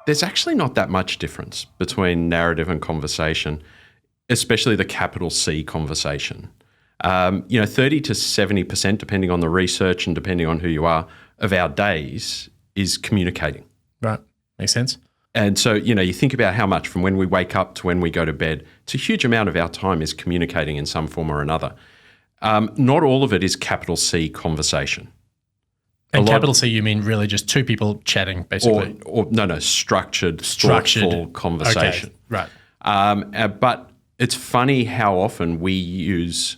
there's actually not that much difference between narrative and conversation, especially the capital C conversation. 30 to 70%, depending on the research and depending on who you are, of our days is communicating. Right. Makes sense. And so, you think about how much from when we wake up to when we go to bed, it's a huge amount of our time is communicating in some form or another. Not all of it is capital C conversation. And capital C, you mean really just two people chatting, basically? Structured, thoughtful conversation. Okay. Right. But it's funny how often we use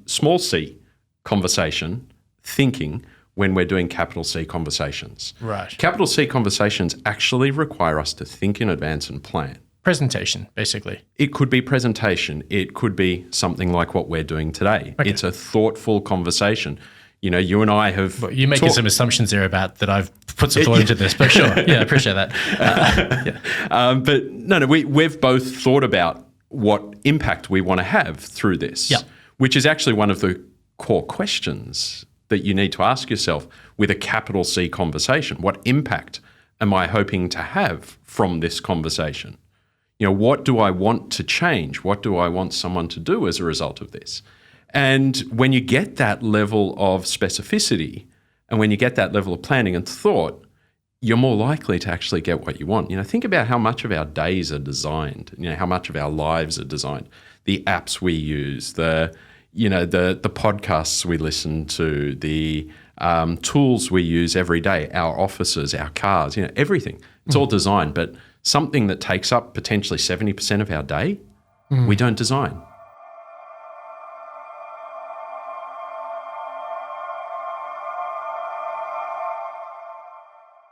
small c conversation thinking when we're doing capital C conversations. Right. Capital C conversations actually require us to think in advance and plan. Presentation, basically. It could be presentation. It could be something like what we're doing today. Okay. It's a thoughtful conversation. You and I have... Well, you're making some assumptions there about that I've put some thought into this, but sure. Yeah, I appreciate that. But we've both thought about what impact we want to have through this, which is actually one of the core questions that you need to ask yourself with a capital C conversation. What impact am I hoping to have from this conversation? What do I want to change? What do I want someone to do as a result of this? And when you get that level of specificity and when you get that level of planning and thought, you're more likely to actually get what you want. Think about how much of our days are designed, how much of our lives are designed, the apps we use, the podcasts we listen to, the tools we use every day, our offices, our cars, everything. It's all designed, but something that takes up potentially 70% of our day, we don't design.